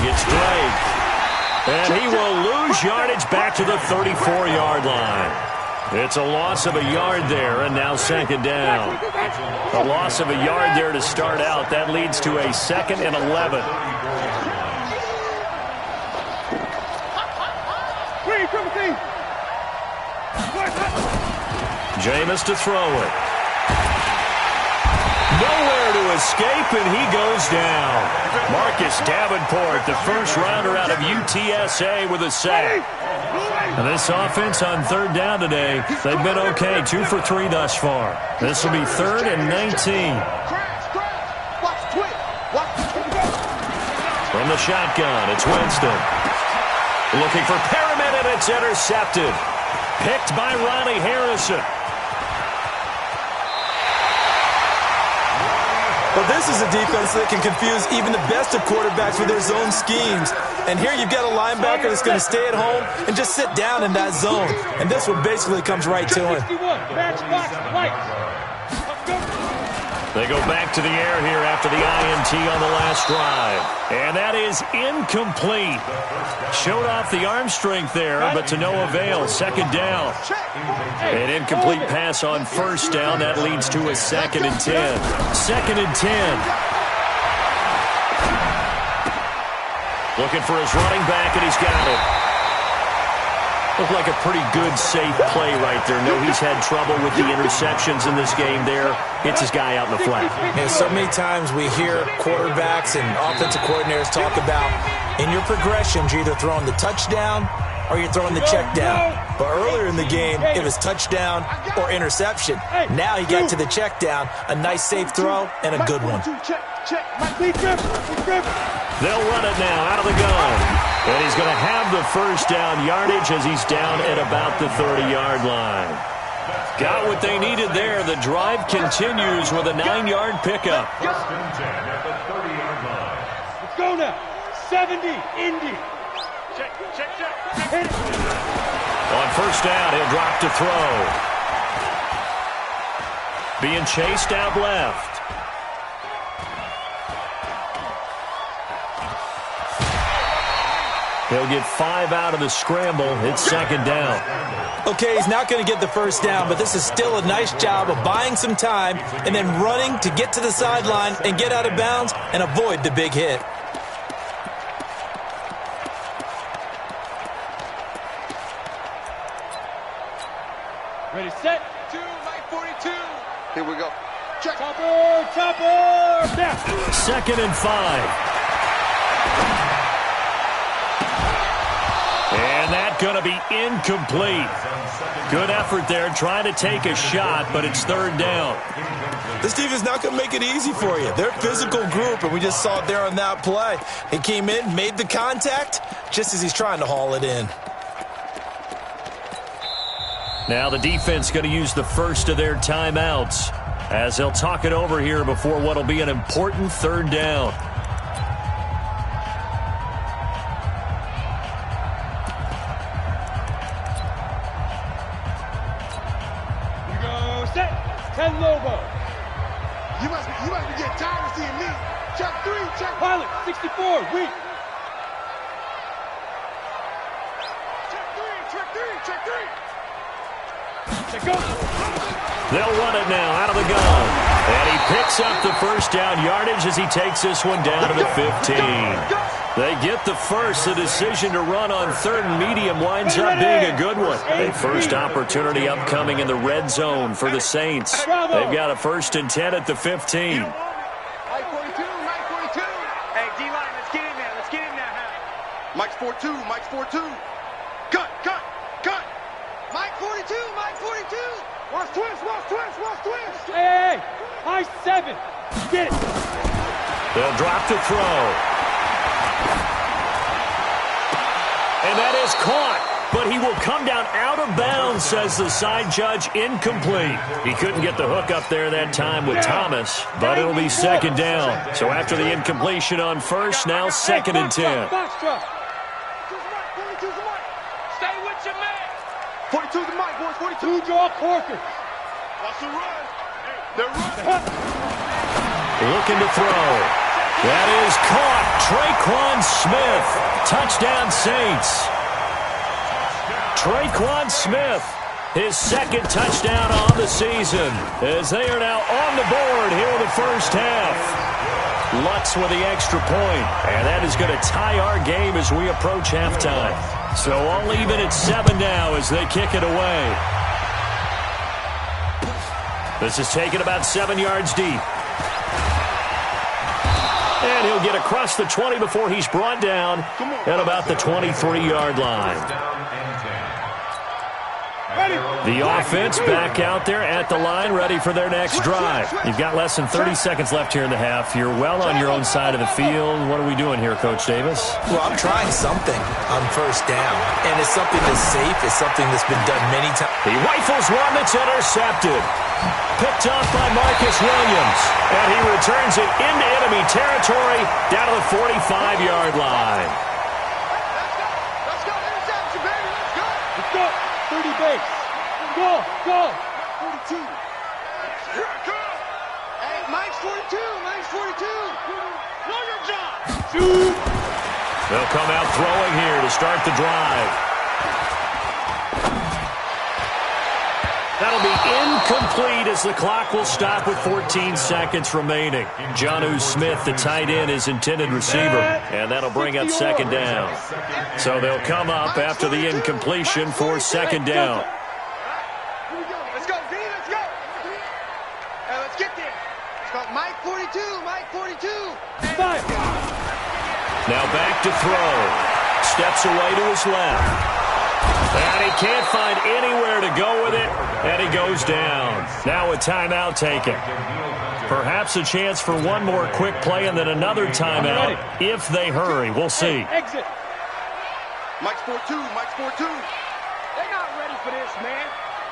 It's Drake. And he will lose yardage back to the 34-yard line. It's a loss of a yard there, and now second down. A loss of a yard there to start out. That leads to a 2nd and 11. Jameis to throw it. Nowhere to escape, and he goes down. Marcus Davenport, the first rounder out of UTSA, with a sack. And this offense on third down today, they've been okay, 2 for 3 thus far. This will be 3rd and 19. From the shotgun, it's Winston. Looking for Perriman, and it's intercepted. Picked by Ronnie Harrison. Well, this is a defense that can confuse even the best of quarterbacks with their zone schemes. And here you've got a linebacker that's going to stay at home and just sit down in that zone. And this one basically comes right to him. They go back to the air here after the INT on the last drive. And that is incomplete. Showed off the arm strength there, but to no avail. Second down. An incomplete pass on first down. That leads to a 2nd and 10. 2nd and 10. Looking for his running back, and he's got it. Looked like a pretty good, safe play right there. No, he's had trouble with the interceptions in this game there. Hits his guy out in the flat. Yeah, so many times we hear quarterbacks and offensive coordinators talk about in your progressions, you're either throwing the touchdown or you're throwing the check down. But earlier in the game, it was touchdown or interception. Now he got to the check down, a nice safe throw, and a good one. They'll run it now out of the gun. And he's going to have the first down yardage as he's down at about the 30-yard line. Got what they needed there. The drive continues with a 9-yard pickup. Let's go now. 70, Indy. Check. Hit it. On first down, he'll drop to throw. Being chased out left. He'll get 5 out of the scramble. It's second down. Okay, he's not going to get the first down, but this is still a nice job of buying some time and then running to get to the sideline and get out of bounds and avoid the big hit. Ready, set. 2, Mike 42. Here we go. Check. Chopper. Now. 2nd and 5. And that's going to be incomplete. Good effort there trying to take a shot, but it's 3rd down. This team is not going to make it easy for you. They're a physical group, and we just saw it there on that play. He came in, made the contact, just as he's trying to haul it in. Now the defense going to use the first of their timeouts as they'll talk it over here before what will be an important 3rd down. Ken Lobo. You must be getting tired of seeing me. Check 3, check. Pilot, 64, weak. Check 3. Check go. They'll run it now out of the gun. And he picks up the first down yardage as he takes this one down to the 15. They get the first. The decision to run on 3rd and medium winds up being a good one. A first opportunity upcoming in the red zone for the Saints. They've got a 1st and 10 at the 15. Mike 42. Hey, D-line, let's get in there. Mike's 4-2. Cut. Mike 42. Watch twist. Hey, high 7. Get it. They'll drop to throw. And that is caught, but he will come down out of bounds, says the side judge. Incomplete. He couldn't get the hook up there that time with Thomas, but it'll be 2nd down. So after the incompletion on first, now 2nd and 10. Stay with your man. 42's the Mike, boys. 42. Draw Corker. Watch the run. They're running. Looking to throw. That is caught. Traquan Smith. Touchdown, Saints. Traquan Smith, his second touchdown on the season, as they are now on the board here in the first half. Lutz with the extra point, and that is going to tie our game as we approach halftime. So all even at 7 now as they kick it away. This is taken about 7 yards deep. And he'll get across the 20 before he's brought down at about the 23-yard line. The offense back out there at the line, ready for their next drive. You've got less than 30 seconds left here in the half. You're well on your own side of the field. What are we doing here, Coach Davis? Well, I'm trying something on first down, and it's something that's safe. It's something that's been done many times. He rifles one that's intercepted. Picked off by Marcus Williams, and he returns it into enemy territory down to the 45-yard line. Let's go, interception, baby, let's go. Let's go. 30 base. Go, go. 42. Here I come. Hey, Mike's 42, Mike's 42. Know your job. Shoot. They'll come out throwing here to start the drive. That'll be incomplete as the clock will stop with 14 seconds remaining. Jonnu Smith, the tight end, is intended receiver, and that'll bring up second down. So they'll come up after the incompletion for second down. Let's go, D, let's go. Hey, let's get there. Let's go, Mike 42, Mike 42. Five. Now back to throw. Steps away to his left. And he can't find anywhere to go with it, and he goes down. Now a timeout taken. Perhaps a chance for one more quick play and then another timeout if they hurry. We'll see. Exit. Mike's 4-2, Mike's 4-2. They're not ready for this, man.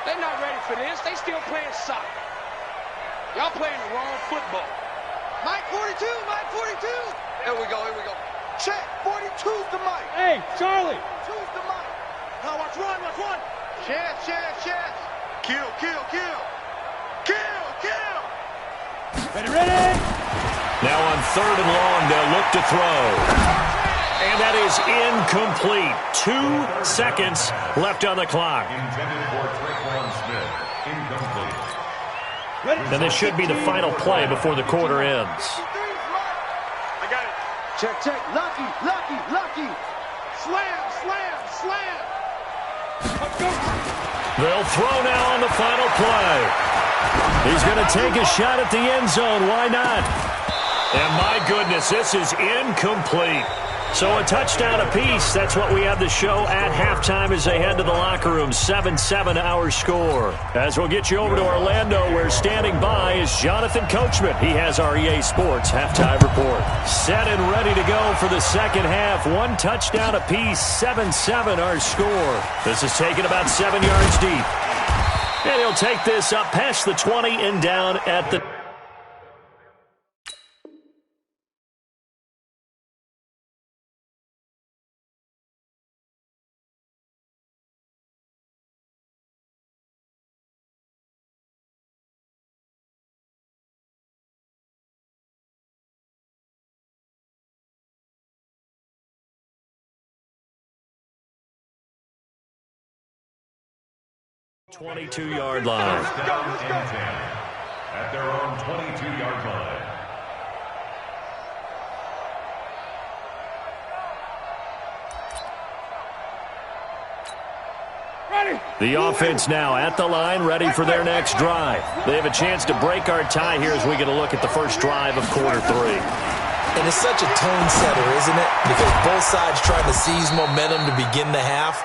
They're not ready for this. They still playing soccer. Y'all playing the wrong football. Mike 42, Mike 42. Here we go, here we go. Check, 42's the Mike. Hey, Charlie. 2's the Mike. Now watch one, watch one. Chance, chance, chance. Kill, kill, kill. Kill, kill. Ready, ready. Now on 3rd and long, they'll look to throw. And that is incomplete. 2 seconds left on the clock. And this should be the final play before the quarter ends. I got it. Check, check. Lucky, lucky, lucky. Slam, slam, slam. They'll throw now on the final play. He's going to take a shot at the end zone. Why not? And my goodness, this is incomplete. So a touchdown apiece. That's what we have the show at halftime as they head to the locker room. 7-7 our score. As we'll get you over to Orlando, where standing by is Jonathan Coachman. He has our EA Sports halftime report. Set and ready to go for the second half. 1 touchdown apiece. 7-7 our score. This is taken about 7 yards deep. And he'll take this up past the 20 and down at the... ...22-yard line. At their own 22-yard line. Ready. The offense now at the line, ready for their next drive. They have a chance to break our tie here as we get a look at the first drive of quarter 3. And it's such a tone setter, isn't it? Because both sides trying to seize momentum to begin the half.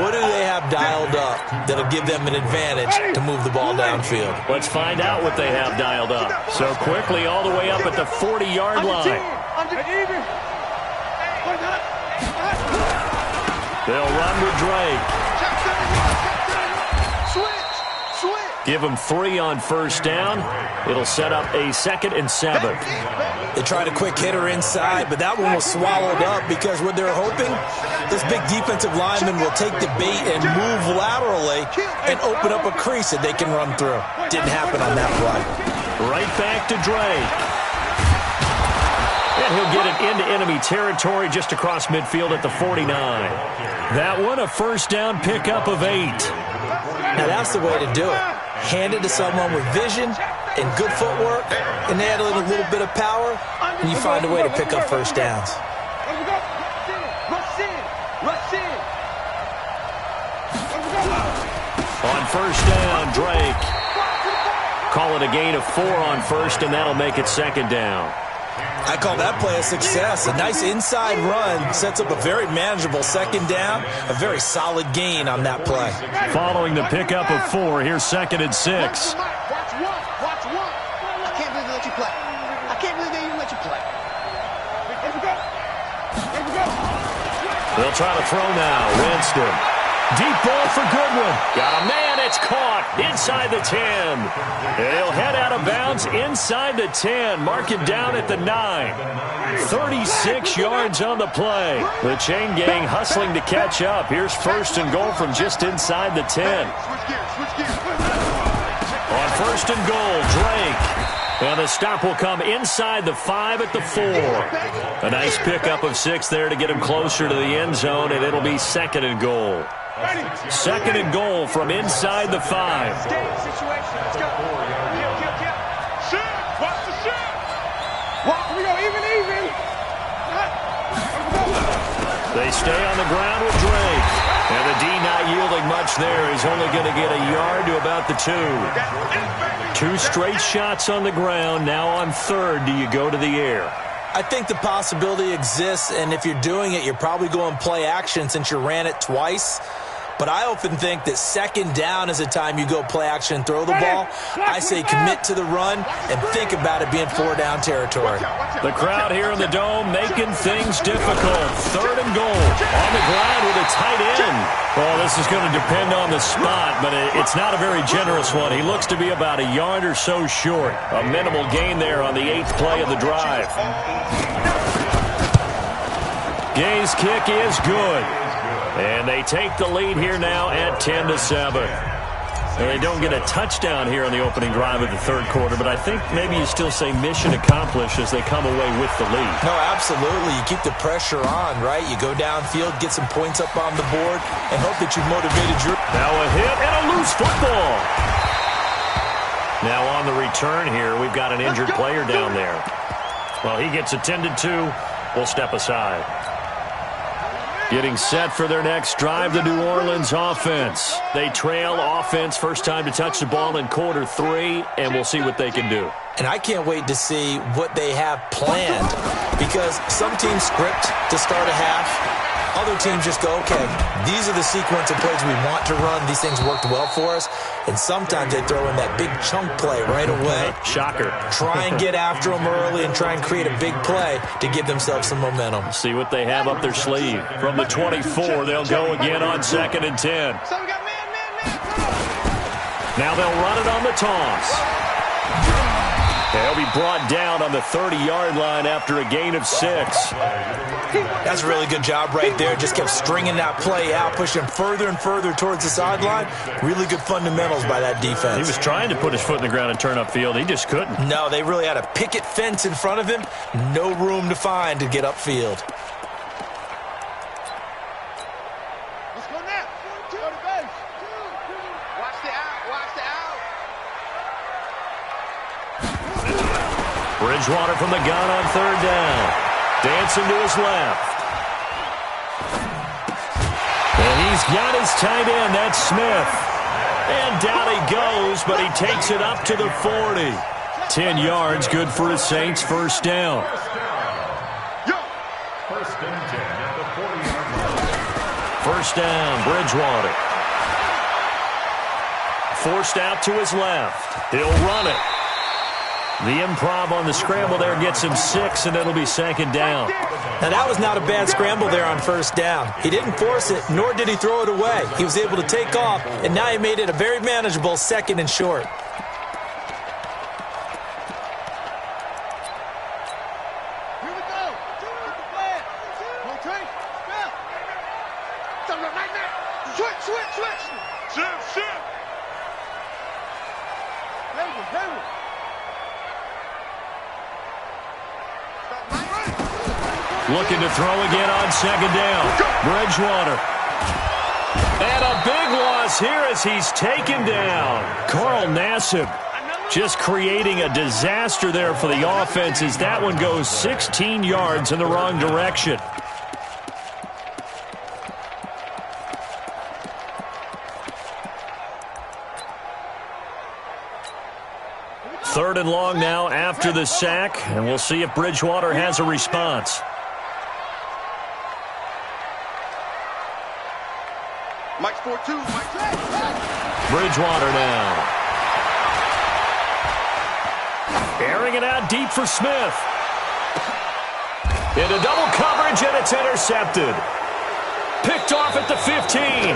What do they have dialed up that'll give them an advantage to move the ball downfield? Let's find out what they have dialed up. So quickly all the way up at the 40-yard line. They'll run with Drake. Give them 3 on first down. It'll set up a 2nd and 7. They tried a quick hitter inside, but that one was swallowed up because what they're hoping, this big defensive lineman will take the bait and move laterally and open up a crease that they can run through. Didn't happen on that play. Right back to Drake. And he'll get it into enemy territory just across midfield at the 49. That one, a first down pickup of 8. Now that's the way to do it. Hand it to someone with vision and good footwork, and add a little bit of power, and you find a way to pick up first downs. On first down, Drake. Call it a gain of 4 on first, and that'll make it second down. I call that play a success. A nice inside run sets up a very manageable second down, a very solid gain on that play. Following the pickup of 4, here's second and 6. Watch one. I can't believe they let you play. I can't believe they even let you play. They'll try to throw now. Winston. Deep ball for Goodwin. Got a man. It's caught inside the 10. He'll head out of bounds inside the 10. Mark it down at the 9. 36 yards on the play. The chain gang hustling to catch up. Here's first and goal from just inside the 10. On first and goal, Drake. And the stop will come inside the 5 at the 4. A nice pickup of 6 there to get him closer to the end zone, and it'll be second and goal. Second and goal from inside the 5. They stay on the ground with Drake. And the D not yielding much there. He's only going to get a yard to about the 2. 2 straight shots on the ground. Now on third, do you go to the air? I think the possibility exists, and if you're doing it, you're probably going play action since you ran it twice. But I often think that second down is a time you go play action and throw the ball. I say commit to the run and think about it being 4-down territory. The crowd here in the Dome making things difficult. Third and goal on the ground with a tight end. Well, this is going to depend on the spot, but it's not a very generous one. He looks to be about a yard or so short. A minimal gain there on the 8th play of the drive. Gay's kick is good. And they take the lead here now at 10-7. And they don't get a touchdown here on the opening drive of the third quarter, but I think maybe you still say mission accomplished as they come away with the lead. No, absolutely. You keep the pressure on, right? You go downfield, get some points up on the board, and hope that you've motivated your... Now a hit and a loose football. Now on the return here, we've got an injured player down there. Well, he gets attended to. We'll step aside. Getting set for their next drive, the New Orleans offense. They trail offense, first time to touch the ball in quarter 3, and we'll see what they can do. And I can't wait to see what they have planned, because some teams script to start a half. Other teams just go, okay, these are the sequence of plays we want to run. These things worked well for us. And sometimes they throw in that big chunk play right away. Shocker. Try and get after them early and try and create a big play to give themselves some momentum. See what they have up their sleeve. From the 24, they'll go again on second and 10. Now they'll run it on the toss. They'll be brought down on the 30-yard line after a gain of 6. That's a really good job right there. Just kept stringing that play out, pushing further and further towards the sideline. Really good fundamentals by that defense. He was trying to put his foot in the ground and turn upfield. He just couldn't. No, they really had a picket fence in front of him. No room to find to get upfield. Let's go now. Go to base. Watch the out. Watch the out. Bridgewater from the gun on third down. Dancing to his left. And he's got his tight end. That's Smith. And down he goes, but he takes it up to the 40. 10 yards, good for the Saints. First down. First and 10 at the 40-yard line. First down, Bridgewater. Forced out to his left. He'll run it. The improv on the scramble there gets him 6, and it'll be second down. Now, that was not a bad scramble there on first down. He didn't force it, nor did he throw it away. He was able to take off, and now he made it a very manageable second and short. Here we go. Switch. Shift. Hayward. Stop right. Looking to throw again on second down. Bridgewater. And a big loss here as he's taken down. Carl Nassib just creating a disaster there for the offense as that one goes 16 yards in the wrong direction. Third and long now after the sack, and we'll see if Bridgewater has a response. Mike's 4-2. Bridgewater now. Airing it out deep for Smith. Into double coverage, and it's intercepted. Picked off at the 15.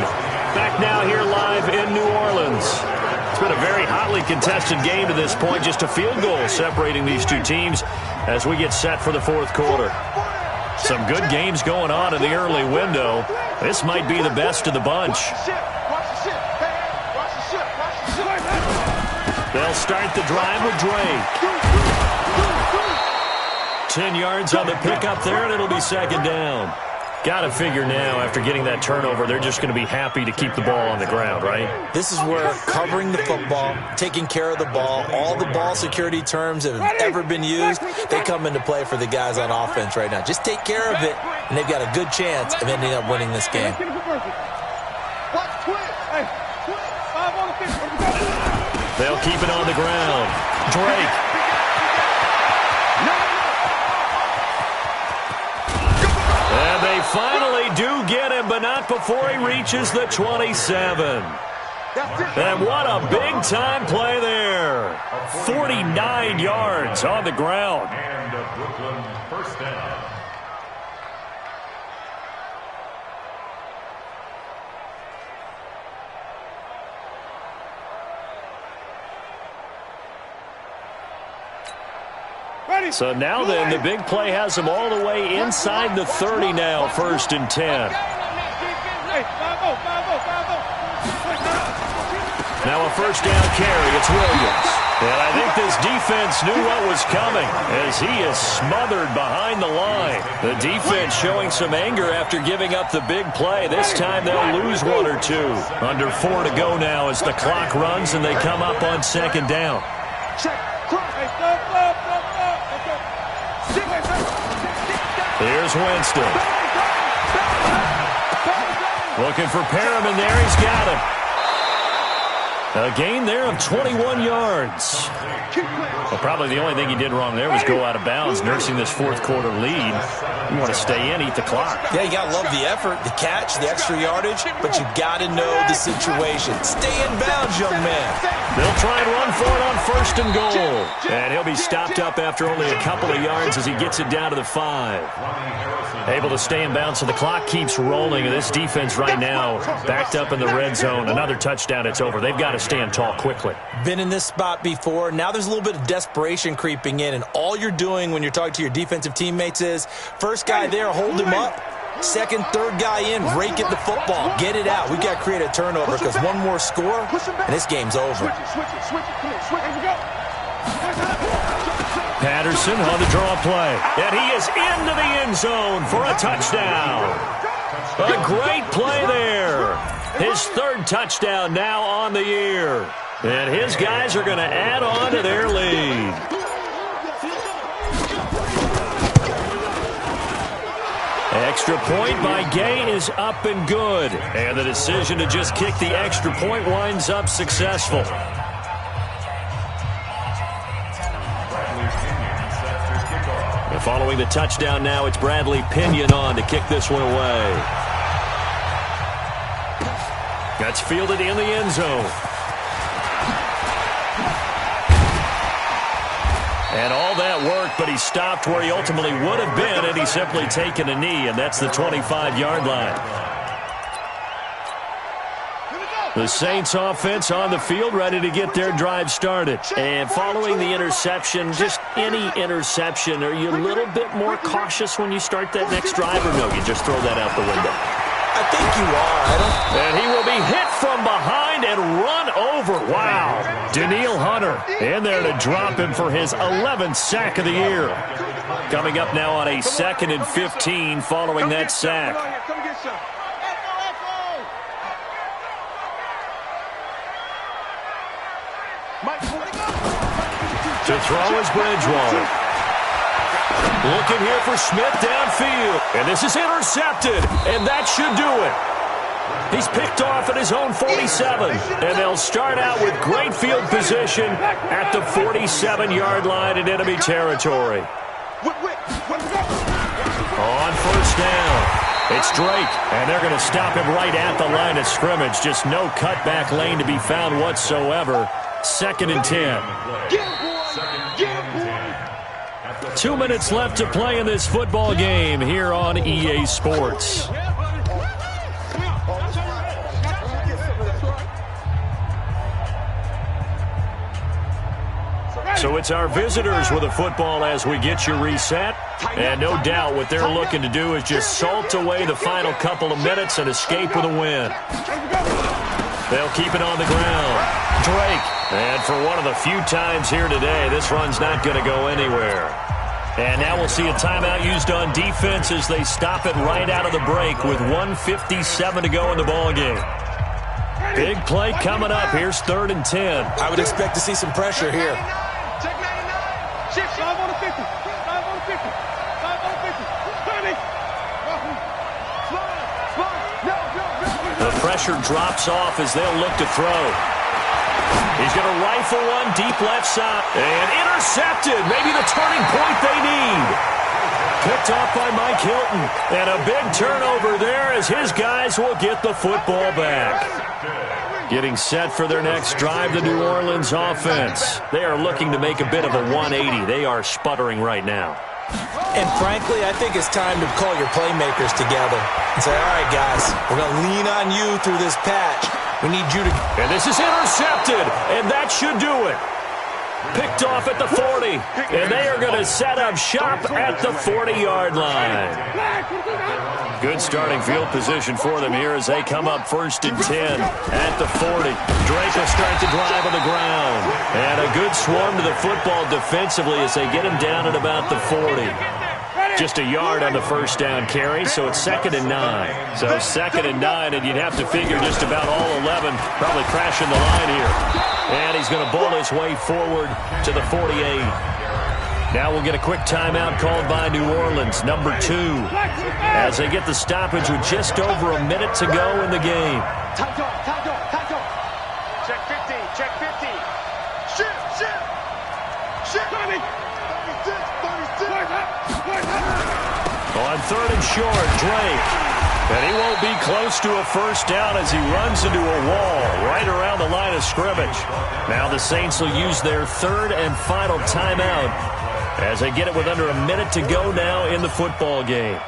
Back now here live in New Orleans. It's been a very hotly contested game to this point. Just a field goal separating these two teams as we get set for the fourth quarter. Some good games going on in the early window. This might be the best of the bunch. They'll start the drive with Drake. 10 yards on the pickup there, and it'll be second down. Got to figure now, after getting that turnover, they're just going to be happy to keep the ball on the ground, right? This is where covering the football, taking care of the ball, all the ball security terms that have ever been used, they come into play for the guys on offense right now. Just take care of it, and they've got a good chance of ending up winning this game. They'll keep it on the ground. Drake. And they finally do get him, but not before he reaches the 27. And what a big-time play there. 49 yards on the ground. And Brooklyn first down. So now then, the big play has them all the way inside the 30 now, 1st and 10. Now a first down carry, it's Williams. And I think this defense knew what was coming as he is smothered behind the line. The defense showing some anger after giving up the big play. This time they'll lose one or two. Under 4 to go now as the clock runs and they come up on second down. Here's Winston. Looking for Perriman there. He's got him. A gain there of 21 yards. Well, probably the only thing he did wrong there was go out of bounds, nursing this fourth quarter lead. You want to stay in, eat the clock. Yeah, you got to love the effort, the catch, the extra yardage, but you got to know the situation. Stay in bounds, young man. They'll try and run for it on 1st and goal. And he'll be stopped up after only a couple of yards as he gets it down to the 5. Able to stay in bounds, so the clock keeps rolling. And this defense right now backed up in the red zone. Another touchdown, it's over. They've got to stand tall quickly. Been in this spot before. Now there's a little bit of desperation creeping in, and all you're doing when you're talking to your defensive teammates is first guy there, hold him up. Second, third guy in, rake at the football. Get it out. We've got to create a turnover because one more score, and this game's over. Patterson on the draw play. And he is into the end zone for a touchdown. A great play there. His 3rd touchdown now on the year. And his guys are going to add on to their lead. Extra point by Gay is up and good. And the decision to just kick the extra point winds up successful. And following the touchdown now, it's Bradley Pinion on to kick this one away. That's fielded in the end zone. And all that work, but he stopped where he ultimately would have been had he simply taken a knee, and that's the 25-yard line. The Saints offense on the field, ready to get their drive started. And following the interception, just any interception, are you a little bit more cautious when you start that next drive, or no, you just throw that out the window? I think you are. And he will be hit from behind and run over. Wow. Daniil Hunter in there to drop him for his 11th sack of the year. Coming up now on a 2nd and 15 following that sack. Come get some. To throw is Bridgewater. Looking here for Smith downfield. And this is intercepted. And that should do it. He's picked off at his own 47. And they'll start out with great field position at the 47-yard line in enemy territory. On first down. It's Drake, and they're going to stop him right at the line of scrimmage. Just no cutback lane to be found whatsoever. 2nd and 10. 2 minutes left to play in this football game here on EA Sports. So it's our visitors with the football as we get you reset. And no doubt what they're looking to do is just salt away the final couple of minutes and escape with a win. They'll keep it on the ground. Drake. And for one of the few times here today, this run's not going to go anywhere. And now we'll see a timeout used on defense as they stop it right out of the break with 1:57 to go in the ballgame. Big play coming up. Here's 3rd and 10. I would expect to see some pressure here. Check 99. Shift 5 on the 50. 5 on the 50. 5 on the 50. 30. The pressure drops off as they'll look to throw. He's going to rifle one deep left side. And intercepted. Maybe the turning point they need. Picked off by Mike Hilton. And a big turnover there as his guys will get the football back. Getting set for their next drive, the New Orleans offense. They are looking to make a bit of a 180. They are sputtering right now. And frankly, I think it's time to call your playmakers together and say, all right, guys, we're going to lean on you through this patch. We need you to... And this is intercepted, and that should do it. Picked off at the 40, and they are going to set up shop at the 40-yard line. Good starting field position for them here as they come up 1st and 10 at the 40. Drake will start the drive on the ground. And a good swarm to the football defensively as they get him down at about the 40. Just a yard on the first down carry, so it's 2nd and 9. So 2nd and 9, and you'd have to figure just about all 11 probably crashing the line here. And he's going to bowl his way forward to the 48. Now we'll get a quick timeout called by New Orleans, number 2, as they get the stoppage with just over a minute to go in the game. Check 15, check 15. Shift. 30. 36. On 3rd and short, Drake. And he won't be close to a first down as he runs into a wall right around the line of scrimmage. Now the Saints will use their 3rd and final timeout as they get it with under a minute to go now in the football game.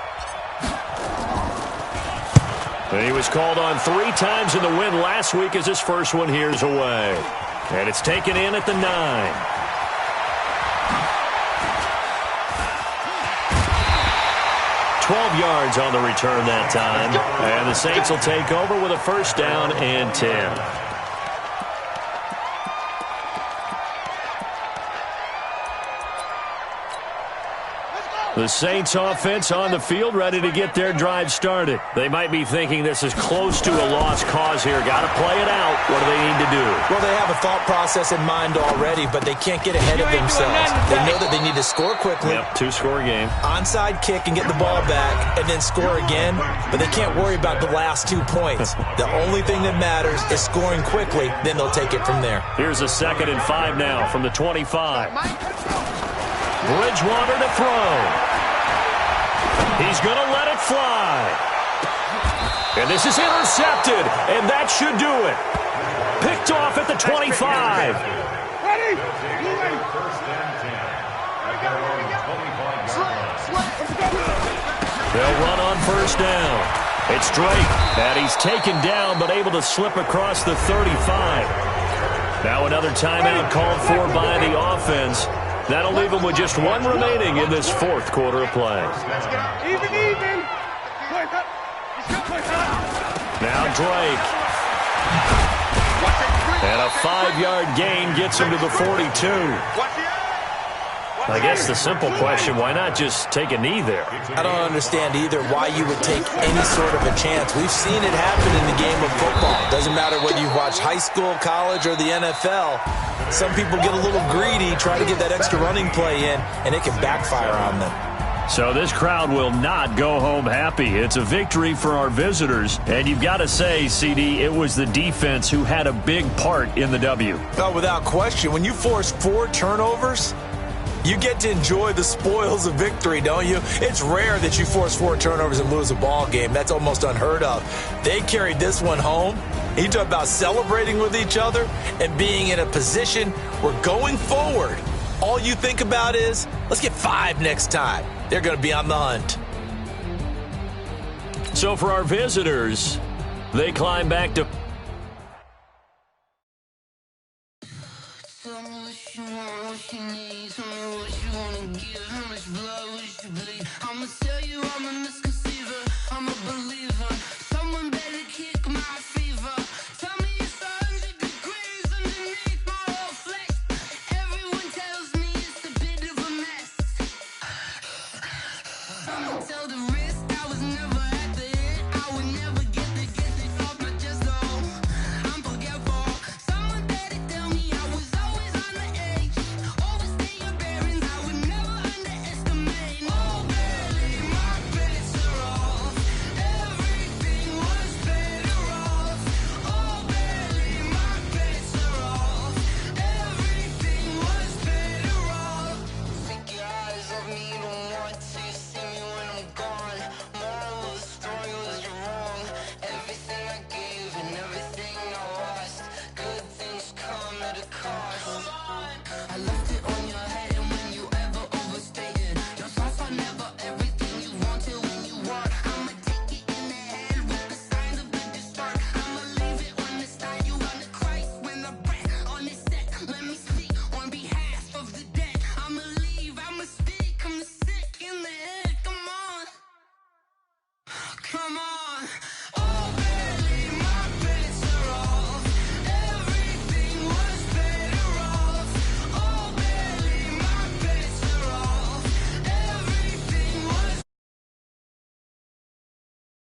And he was called on 3 times in the win last week as his first one here's away. And it's taken in at the 9. 12 yards on the return that time. And the Saints will take over with a first down and 10. The Saints offense on the field ready to get their drive started. They might be thinking this is close to a lost cause here. Got to play it out. What do they need to do? Well, they have a thought process in mind already, but they can't get ahead of themselves. They know that they need to score quickly. Yep, 2-score game. Onside kick and get the ball back and then score again, but they can't worry about the last 2 points. The only thing that matters is scoring quickly, then they'll take it from there. Here's a 2nd and 5 now from the 25. Bridgewater to throw. He's going to let it fly. And this is intercepted, and that should do it. Picked off at the 25. Ready? First and 10. At their own 25-yard line. They'll run on first down. It's Drake, and he's taken down but able to slip across the 35. Now another timeout called for by the offense. That'll leave them with just 1 remaining in this 4th quarter of play. Even. Now Drake. And a 5-yard gain gets him to the 42. I guess the simple question, why not just take a knee there? I don't understand either why you would take any sort of a chance. We've seen it happen in the game of football. Doesn't matter whether you watch high school, college, or the NFL. Some people get a little greedy, try to get that extra running play in, and it can backfire on them. So this crowd will not go home happy. It's a victory for our visitors. And you've got to say, CD, it was the defense who had a big part in the W. Oh, without question. When you force 4 turnovers, you get to enjoy the spoils of victory, don't you? It's rare that you force 4 turnovers and lose a ball game. That's almost unheard of. They carried this one home. You talk about celebrating with each other and being in a position where going forward, all you think about is, let's get 5 next time. They're going to be on the hunt. So for our visitors, they climb back to... Tell me what you want, what you need. Tell me what you wanna give. How much blood would you bleed? I'ma tell you I'm a misconceiver. I'm a believer.